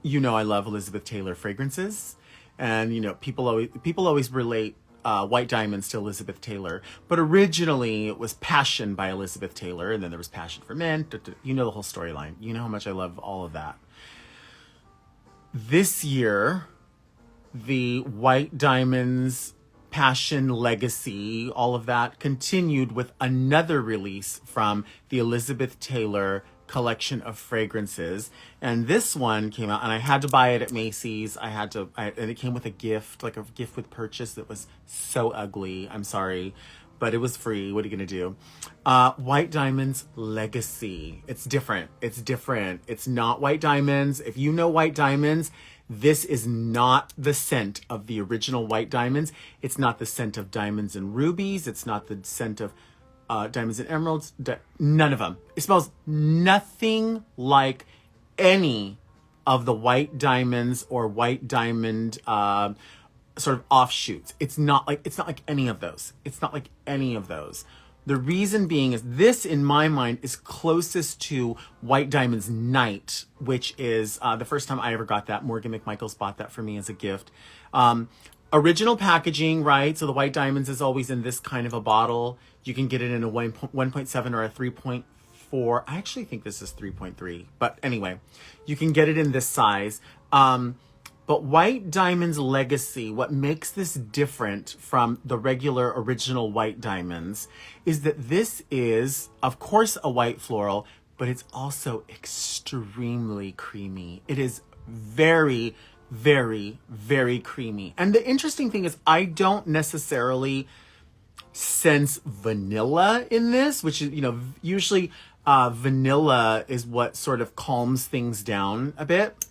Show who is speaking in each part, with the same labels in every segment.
Speaker 1: you know I love Elizabeth Taylor fragrances, and you know people always relate White Diamonds to Elizabeth Taylor, but originally it was Passion by Elizabeth Taylor, and then there was Passion for Men. You know the whole storyline. You know how much I love all of that. This year, the White Diamonds Passion Legacy, all of that continued with another release from the Elizabeth Taylor collection of fragrances. And this one came out, and I had to buy it at Macy's. And it came with a gift, like a gift with purchase that was so ugly. I'm sorry, but it was free. What are you going to do? White Diamonds Legacy. It's different. It's different. It's not White Diamonds. If you know White Diamonds, this is not the scent of the original White Diamonds. It's not the scent of Diamonds and Rubies. It's not the scent of Diamonds and Emeralds. None of them. It smells nothing like any of the White Diamonds or White Diamond sort of offshoots. It's not like any of those. It's not like any of those. The reason being is this, in my mind, is closest to White Diamonds Night, which is the first time I ever got that. Morgan McMichaels bought that for me as a gift. Original packaging, right? So the White Diamonds is always in this kind of a bottle. You can get it in a 1.7 or a 3.4. I actually think this is 3.3. But anyway, you can get it in this size. But White Diamonds Legacy, what makes this different from the regular original White Diamonds is that this is, of course, a white floral, but it's also extremely creamy. It is very, very, very creamy. And the interesting thing is I don't necessarily sense vanilla in this, which is, you know, usually vanilla is what sort of calms things down a bit.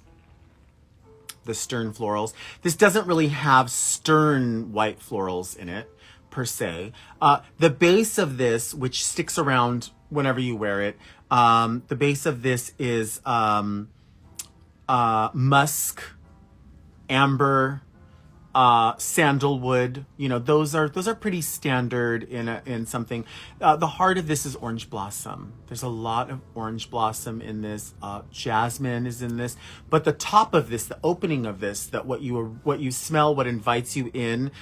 Speaker 1: The stern florals. This doesn't really have stern white florals in it, per se. The base of this, which sticks around whenever you wear it, the base of this is musk, amber, sandalwood. You know, those are pretty standard in something. The heart of this is orange blossom. There's a lot of orange blossom in this. Jasmine is in this, but the top of this, the opening of this, that what you smell, what invites you in,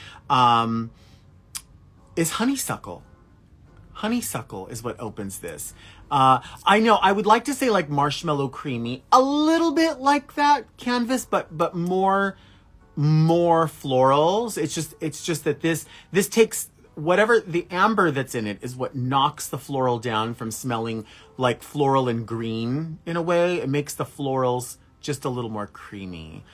Speaker 1: is honeysuckle. Honeysuckle is what opens this. I know I would like to say like marshmallow creamy, a little bit like that canvas, but more florals. It's just that this takes whatever the amber that's in it is what knocks the floral down from smelling like floral and green in a way. It makes the florals just a little more creamy,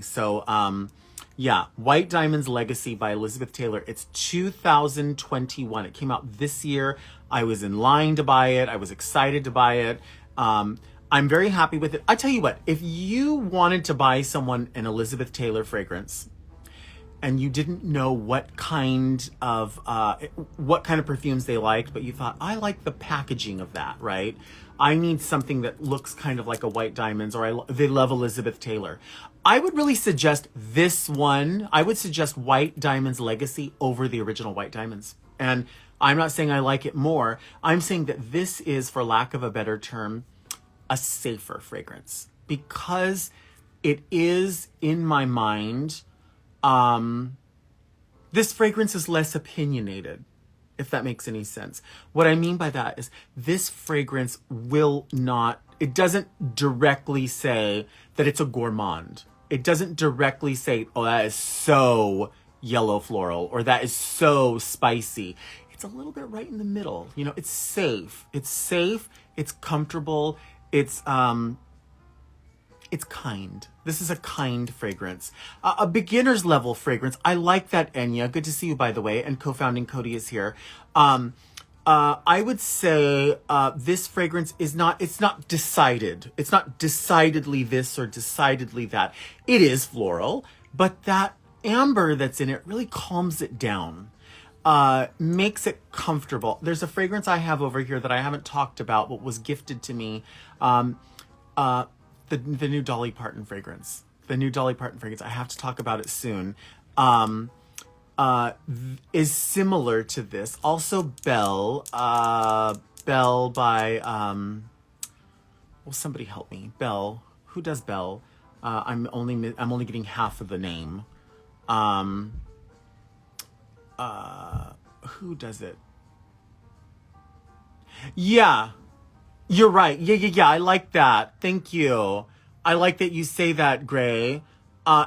Speaker 1: So, yeah, White Diamonds Legacy by Elizabeth Taylor. It's 2021. It came out this year. I was in line to buy it. I was excited to buy it. I'm very happy with it. I tell you what, if you wanted to buy someone an Elizabeth Taylor fragrance and you didn't know what kind of perfumes they liked, but you thought, I like the packaging of that, right? I need something that looks kind of like a White Diamonds, or they love Elizabeth Taylor. I would really suggest this one. I would suggest White Diamonds Legacy over the original White Diamonds. And I'm not saying I like it more. I'm saying that this is, for lack of a better term, a safer fragrance, because it is, in my mind, this fragrance is less opinionated, if that makes any sense. What I mean by that is this fragrance it doesn't directly say that it's a gourmand. It doesn't directly say, oh, that is so yellow floral, or that is so spicy. It's a little bit right in the middle. You know, it's safe. It's comfortable. It's kind. This is a kind fragrance. A beginner's level fragrance. I like that, Enya. Good to see you, by the way. And co-founding Cody is here. I would say this fragrance it's not decided. It's not decidedly this or decidedly that. It is floral, but that amber that's in it really calms it down. Makes it comfortable. There's a fragrance I have over here that I haven't talked about, but was gifted to me. The new Dolly Parton fragrance. I have to talk about it soon. Is similar to this. Also Belle by, will somebody help me? Belle. Who does Belle? I'm only getting half of the name. Um, who does it? Yeah, you're right. Yeah. I like that. Thank you. I like that you say that, Gray.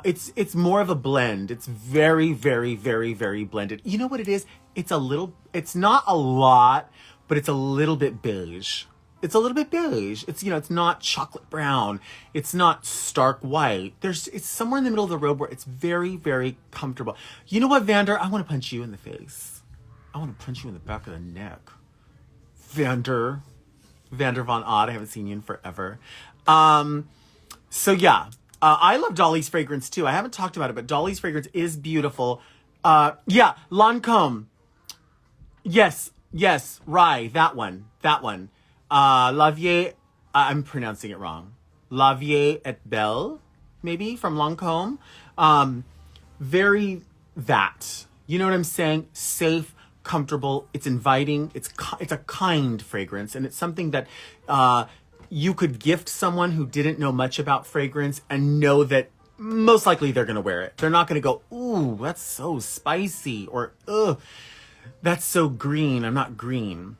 Speaker 1: It's more of a blend. It's very, very, very, very blended. You know what it is? It's not a lot, but it's a little bit beige. It's a little bit beige. It's not chocolate brown. It's not stark white. It's somewhere in the middle of the road where it's very, very comfortable. You know what, Vander? I want to punch you in the face. I want to punch you in the back of the neck. Vander Von Odd. I haven't seen you in forever. So yeah, I love Dolly's fragrance too. I haven't talked about it, but Dolly's fragrance is beautiful. Yeah, Lancome. Yes, Rye, that one. La Vie, I'm pronouncing it wrong. La Vie et Belle, maybe, from Lancome. Very that. You know what I'm saying? Safe, comfortable, it's inviting, it's a kind fragrance, and it's something that you could gift someone who didn't know much about fragrance and know that most likely they're going to wear it. They're not going to go, ooh, that's so spicy, or ugh, that's so green. I'm not green.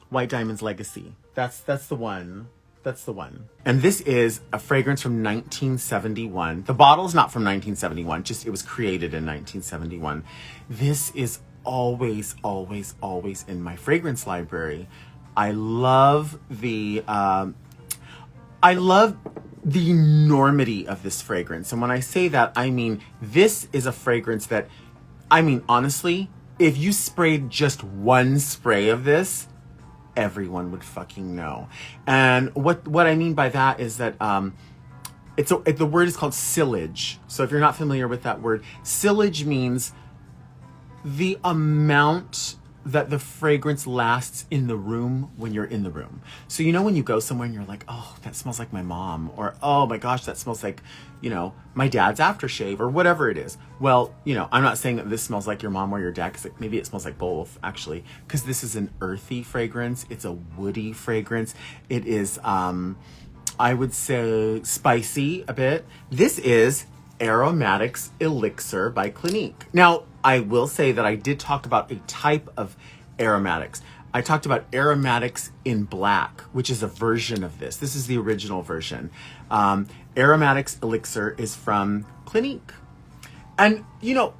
Speaker 1: White Diamond's Legacy. That's the one. That's the one. And this is a fragrance from 1971. The bottle's not from 1971, just it was created in 1971. This is always in my fragrance library. I love the enormity of this fragrance. And when I say that, I mean, this is a fragrance that, I mean, honestly, if you sprayed just one spray of this, everyone would fucking know. And what I mean by that is that the word is called sillage. So if you're not familiar with that word, sillage means the amount that the fragrance lasts in the room when you're in the room. So you know when you go somewhere and you're like, oh, that smells like my mom, or oh my gosh, that smells like, my dad's aftershave, or whatever it is. Well, I'm not saying that this smells like your mom or your dad, because maybe it smells like both, actually, because this is an earthy fragrance. It's a woody fragrance. It is, I would say, spicy a bit. This is Aromatics Elixir by Clinique. Now, I will say that I did talk about a type of aromatics. I talked about aromatics in black, which is a version of this. This is the original version. Aromatics Elixir is from Clinique. And,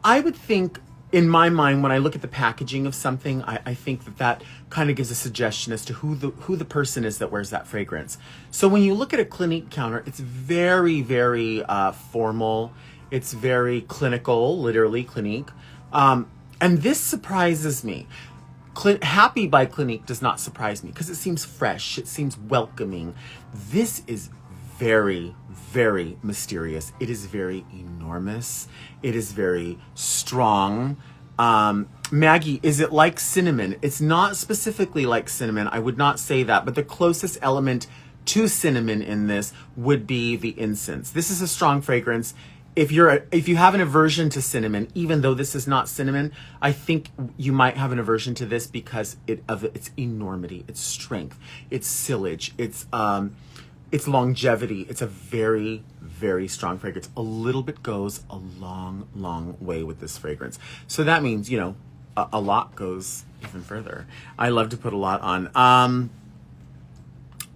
Speaker 1: I would think, in my mind, when I look at the packaging of something, I think that kind of gives a suggestion as to who the person is that wears that fragrance. So when you look at a Clinique counter, it's very, very formal. It's very clinical, literally Clinique. And this surprises me. Happy by Clinique does not surprise me because it seems fresh. It seems welcoming. This is very, very mysterious. It is very enormous. It is very strong. Maggie, is it like cinnamon? It's not specifically like cinnamon. I would not say that, but the closest element to cinnamon in this would be the incense. This is a strong fragrance. If you have an aversion to cinnamon, even though this is not cinnamon, I think you might have an aversion to this because of its enormity, its strength, its sillage, its longevity. It's a very, very strong fragrance. A little bit goes a long, long way with this fragrance. So that means, a lot goes even further. I love to put a lot on.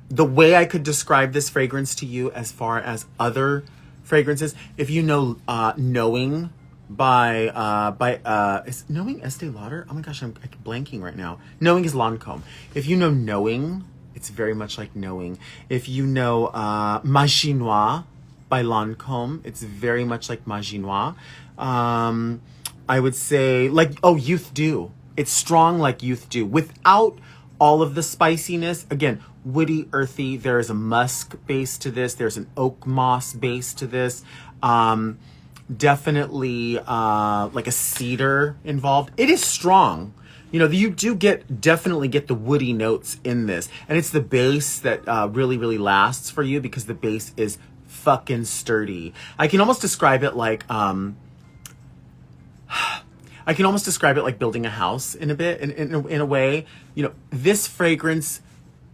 Speaker 1: The way I could describe this fragrance to you as far as other fragrances, if you know Knowing by is Knowing Estee Lauder? Oh my gosh, I'm blanking right now. Knowing is Lancome. If you know Knowing, it's very much like Knowing. If you know Magie Noire by Lancome, it's very much like Magie Noire. I would say Youth Dew. It's strong like Youth Dew without all of the spiciness. Again, woody, earthy. There is a musk base to this. There's an oak moss base to this. Definitely like a cedar involved. It is strong. You do definitely get the woody notes in this. And it's the base that really, really lasts for you because the base is fucking sturdy. I can almost describe it like building a house in a bit, in a way. This fragrance,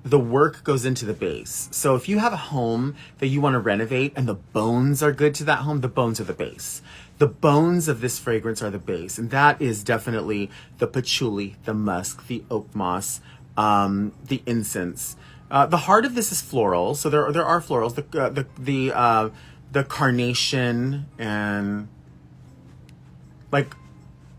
Speaker 1: the work goes into the base. So if you have a home that you want to renovate and the bones are good to that home, the bones are the base. The bones of this fragrance are the base. And that is definitely the patchouli, the musk, the oak moss, the incense. The heart of this is floral. So there are florals, the carnation and like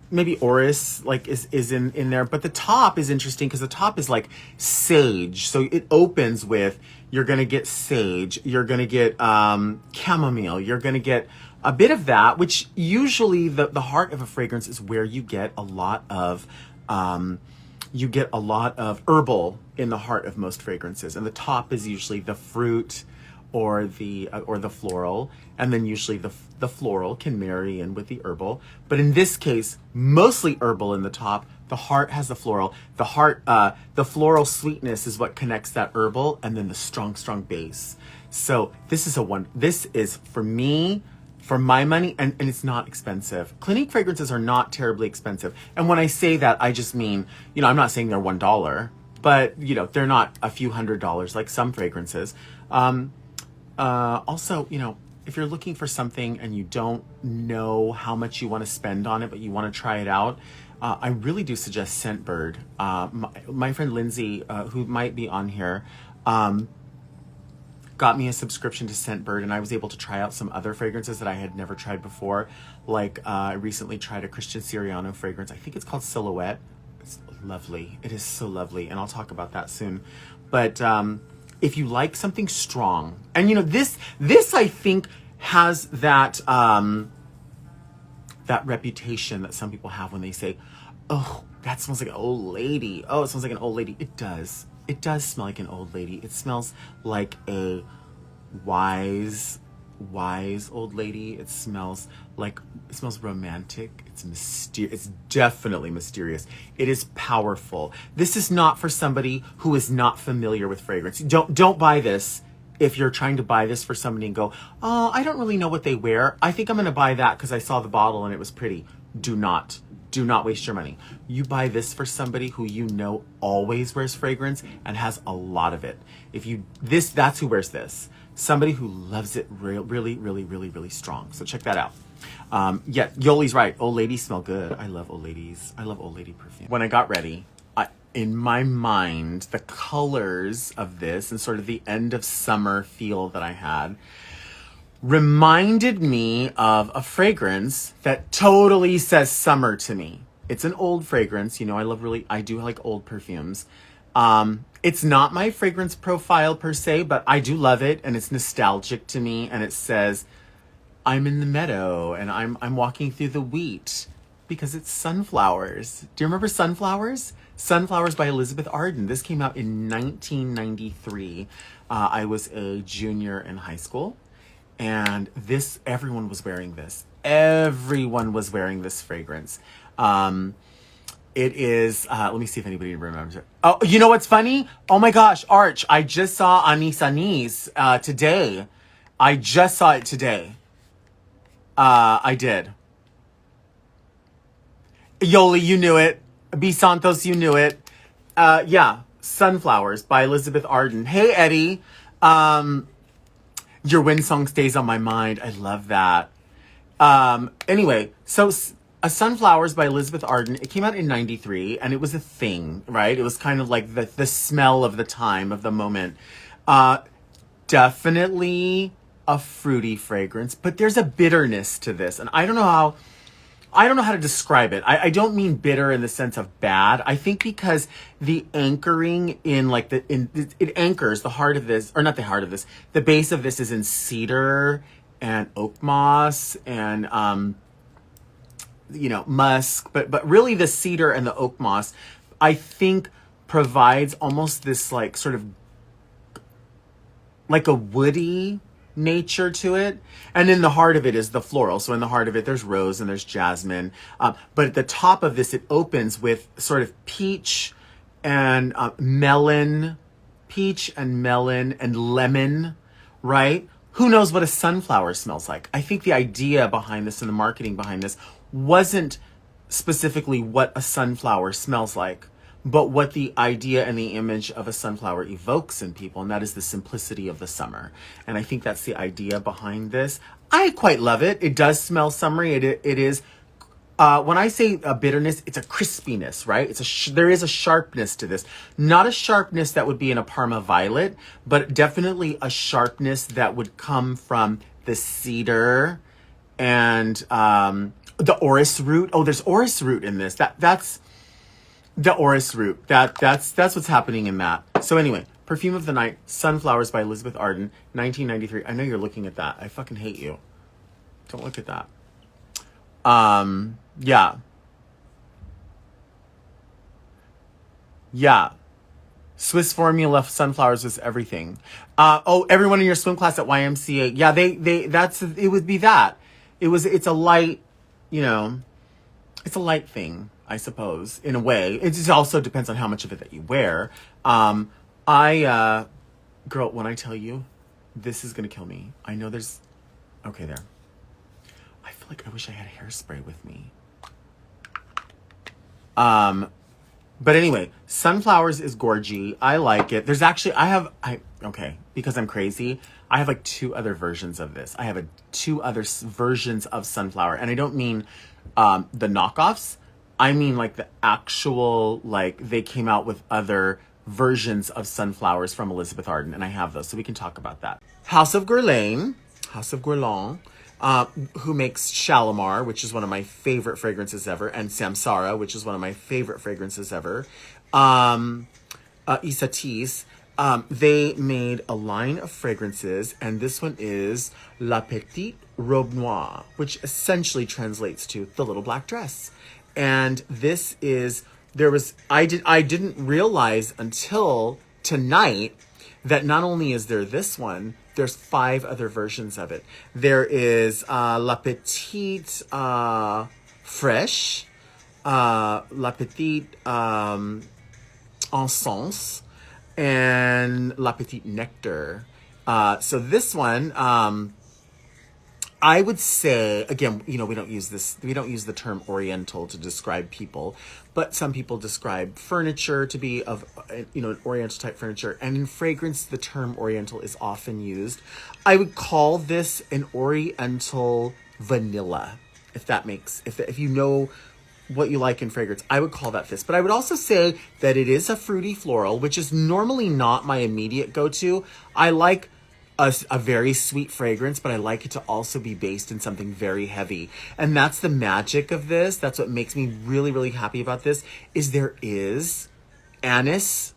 Speaker 1: maybe orris like is in there, but the top is interesting because the top is like sage. So it opens with, you're gonna get sage, you're gonna get chamomile, you're gonna get a bit of that, which usually the heart of a fragrance is where you get a lot of herbal in the heart of most fragrances, and the top is usually the fruit or the floral, and then usually the floral can marry in with the herbal. But in this case, mostly herbal in the top. The heart has the floral. The heart, the floral sweetness is what connects that herbal, and then the strong base. So this is for me, for my money, and it's not expensive. Clinique fragrances are not terribly expensive. And when I say that, I just mean, I'm not saying they're $1, but they're not a few $100s like some fragrances. Also, if you're looking for something and you don't know how much you want to spend on it, but you want to try it out, I really do suggest Scentbird. My friend Lindsay, who might be on here, got me a subscription to Scentbird, and I was able to try out some other fragrances that I had never tried before. Like I recently tried a Christian Siriano fragrance. I think it's called Silhouette. It's lovely. It is so lovely, and I'll talk about that soon. But if you like something strong, and this I think has that that reputation that some people have when they say, "Oh, that smells like an old lady. Oh, it smells like an old lady." It does. It does smell like an old lady. It smells like a wise old lady. It smells romantic. It's mysterious. It's definitely mysterious. It is powerful. This is not for somebody who is not familiar with fragrance. Don't buy this if you're trying to buy this for somebody and go, "Oh, I don't really know what they wear. I think I'm going to buy that because I saw the bottle and it was pretty." Do not waste your money. You buy this for somebody who always wears fragrance and has a lot of it. That's who wears this. Somebody who loves it really, really, really, really strong. So check that out. Yeah, Yoli's right. Old ladies smell good. I love old ladies. I love old lady perfume. When I got ready, in my mind, the colors of this and sort of the end of summer feel that I had reminded me of a fragrance that totally says summer to me. It's an old fragrance. I do like old perfumes. It's not my fragrance profile per se, but I do love it, and it's nostalgic to me, and it says, I'm in the meadow and I'm walking through the wheat, because it's Sunflowers. Do you remember Sunflowers? Sunflowers by Elizabeth Arden. This came out in 1993. I was a junior in high school. And everyone was wearing this. Everyone was wearing this fragrance. It is, let me see if anybody remembers it. Oh, you know what's funny? Oh my gosh, Arch, I just saw Anis Anis today. I just saw it today. I did. Yoli, you knew it. B. Santos, you knew it. Yeah, Sunflowers by Elizabeth Arden. Hey, Eddie. Your wind song stays on my mind. I love that. Anyway, so a Sunflowers by Elizabeth Arden. It came out in 93, and it was a thing, right? It was kind of like the smell of the time, of the moment. Definitely a fruity fragrance, but there's a bitterness to this, and I don't know how to describe it. I don't mean bitter in the sense of bad. I think because the anchoring it anchors the heart of this, or not the heart of this, the base of this is in cedar and oak moss and, musk, but really the cedar and the oak moss, I think provides almost this sort of like a woody nature to it. And in the heart of it is the floral. So in the heart of it, there's rose and there's jasmine. But at the top of this, it opens with sort of peach and melon and lemon, right? Who knows what a sunflower smells like? I think the idea behind this and the marketing behind this wasn't specifically what a sunflower smells like, but what the idea and the image of a sunflower evokes in people, and that is the simplicity of the summer. And I think that's the idea behind this. I quite love it. It does smell summery. It is. When I say a bitterness, it's a crispiness, right? There is a sharpness to this. Not a sharpness that would be in a Parma Violet, but definitely a sharpness that would come from the cedar and the orris root. Oh, there's orris root in this. That's the orris root. That's what's happening in that. So anyway, Perfume of the Night, Sunflowers by Elizabeth Arden, 1993. I know you're looking at that. I fucking hate you. Don't look at that. Yeah. Yeah. Swiss Formula Sunflowers was everything. Everyone in your swim class at YMCA. Yeah, it would be that. It's a light, it's a light thing, I suppose, in a way. It just also depends on how much of it that you wear. Girl, when I tell you, this is going to kill me. I know okay, there. I feel like I wish I had hairspray with me. But anyway, Sunflowers is gorgy. I like it. There's actually, because I'm crazy, I have like 2 other versions of this. I have 2 other versions of Sunflower. And I don't mean the knockoffs. I mean like the actual, like they came out with other versions of Sunflowers from Elizabeth Arden. And I have those, so we can talk about that. House of Guerlain, who makes Shalimar, which is one of my favorite fragrances ever, and Samsara, which is one of my favorite fragrances ever. Isatis, they made a line of fragrances, and this one is La Petite Robe Noir, which essentially translates to the little black dress. And this is, I didn't realize until tonight that not only is there this one, there's 5 other versions of it. There is La Petite Fresh, La Petite Encens, and La Petite Nectar. So this one, I would say, again, we don't use the term Oriental to describe people, but some people describe furniture to be of, an Oriental type furniture. And in fragrance, the term Oriental is often used. I would call this an Oriental vanilla, if you know what you like in fragrance, I would call that this. But I would also say that it is a fruity floral, which is normally not my immediate go-to. I like a very sweet fragrance, but I like it to also be based in something very heavy. And that's the magic of this. That's what makes me really, really happy about this, is there is anise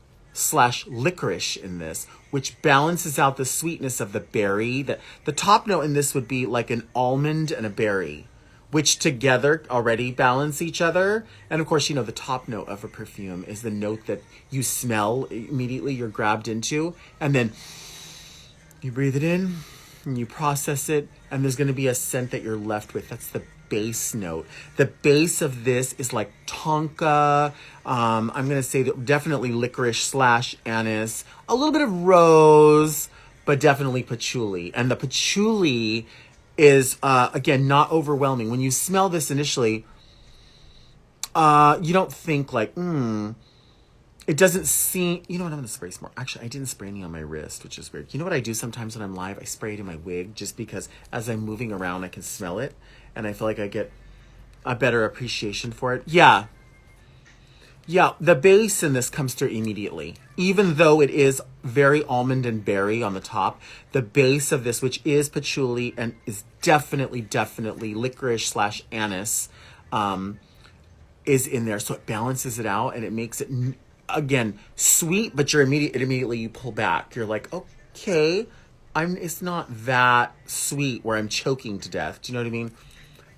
Speaker 1: / licorice in this, which balances out the sweetness of the berry. The top note in this would be like an almond and a berry, which together already balance each other. And of course, the top note of a perfume is the note that you smell immediately, you're grabbed into, and then you breathe it in and you process it, and there's going to be a scent that you're left with. That's the base note. The base of this is like tonka. I'm going to say that definitely licorice / anise, a little bit of rose, but definitely patchouli. And the patchouli is, again, not overwhelming. When you smell this initially, you don't think like, it doesn't seem, I'm going to spray some more. Actually, I didn't spray any on my wrist, which is weird. You know what I do sometimes when I'm live? I spray it in my wig just because as I'm moving around, I can smell it. And I feel like I get a better appreciation for it. Yeah, the base in this comes through immediately. Even though it is very almond and berry on the top, the base of this, which is patchouli and is definitely licorice / anise, is in there. So it balances it out and it makes it, again, sweet, but immediately you pull back. You're like, okay, it's not that sweet where I'm choking to death. Do you know what I mean?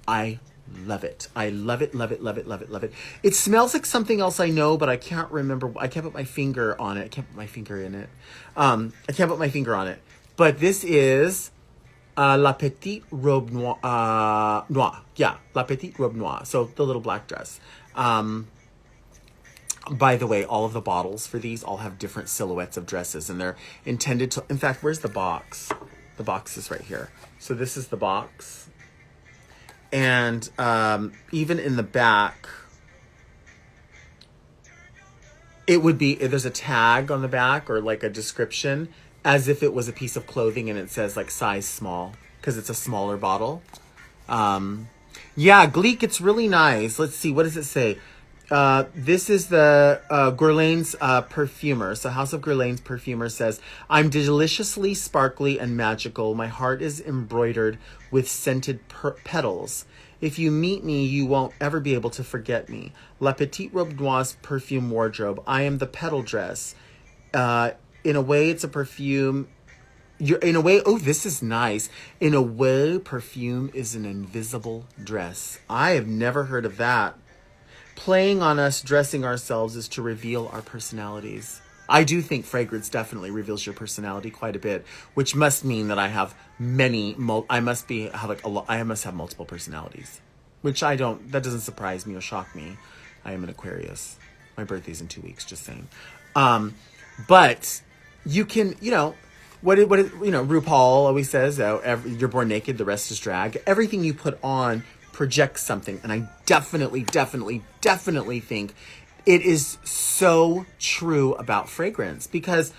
Speaker 1: I love it. I love it. It smells like something else I know, but I can't remember. I can't put my finger on it. I can't put my finger in it. I can't put my finger on it. But this is La Petite Robe Noir. Yeah, La Petite Robe Noir. So the little black dress. By the way, all of the bottles for these all have different silhouettes of dresses, and they're intended to, in fact, where's the box? The box is right here. So this is the box. And even in the back, It would be, there's a tag on the back or like a description as if it was a piece of clothing and it says like size small because it's a smaller bottle. Yeah, Gleek, it's really nice. Let's see, what does it say? This is the Guerlain's perfumer. So House of Guerlain's perfumer says, I'm deliciously sparkly and magical. My heart is embroidered with scented petals. If you meet me, you won't ever be able to forget me. La Petite Rob Noir's perfume wardrobe. I am the petal dress. In a way, it's a perfume. In a way, oh, this is nice. In a way, perfume is an invisible dress. I have never heard of that. Playing on us dressing ourselves is to reveal our personalities. I do think fragrance definitely reveals your personality quite a bit, which must mean that I have I must have multiple personalities, which I don't, that doesn't surprise me or shock me. I am an Aquarius. My birthday's in 2 weeks, just saying. But you can, RuPaul always says, you're born naked, the rest is drag. Everything you put on projects something. And I definitely think it is so true about fragrance because,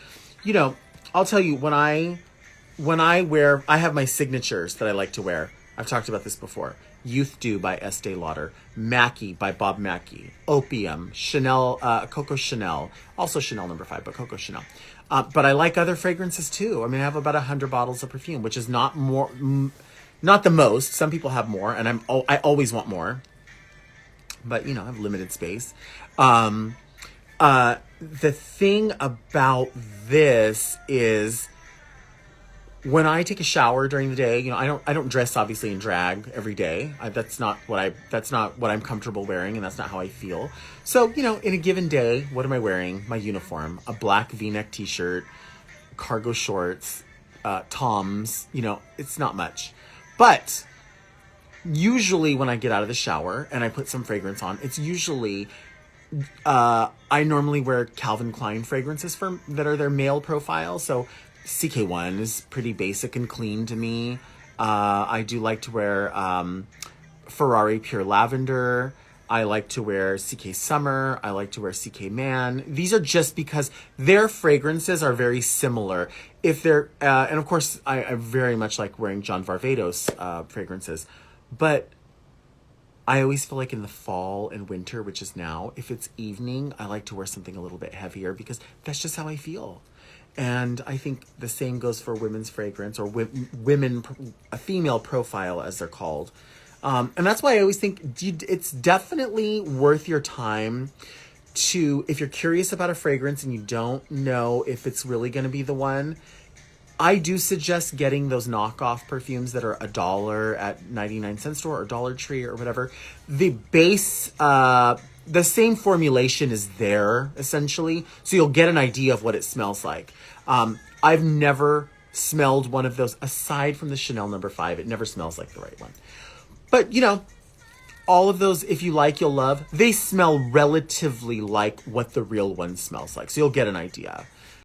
Speaker 1: I'll tell you, when I wear, I have my signatures that I like to wear. I've talked about this before. Youth Dew by Estee Lauder, Mackie by Bob Mackie, Opium, Chanel, Coco Chanel, also Chanel No. 5, but Coco Chanel. But I like other fragrances too. I mean, I have about 100 bottles of perfume, which is not the most. Some people have more, and I always want more. But I have limited space. The thing about this is, when I take a shower during the day, I don't dress obviously in drag every day. That's not what I'm comfortable wearing, and that's not how I feel. So, in a given day, what am I wearing? My uniform, a black V-neck t-shirt, cargo shorts, Toms, it's not much. But usually when I get out of the shower and I put some fragrance on, it's usually, I normally wear Calvin Klein fragrances that are their male profile. So CK1 is pretty basic and clean to me. I do like to wear Ferrari Pure Lavender. I like to wear CK Summer. I like to wear CK Man. These are just because their fragrances are very similar. If they're, and of course, I very much like wearing John Varvatos fragrances. But I always feel like in the fall and winter, which is now, if it's evening, I like to wear something a little bit heavier because that's just how I feel. And I think the same goes for women's fragrance or a female profile, as they're called. And that's why I always think it's definitely worth your time to, if you're curious about a fragrance and you don't know if it's really going to be the one, I do suggest getting those knockoff perfumes that are $1 at 99-cent store or Dollar Tree or whatever. The base, the same formulation is there, essentially, so you'll get an idea of what it smells like. I've never smelled one of those, aside from the Chanel No. 5. It never smells like the right one. But, all of those, if you like, you'll love, they smell relatively like what the real one smells like, so you'll get an idea.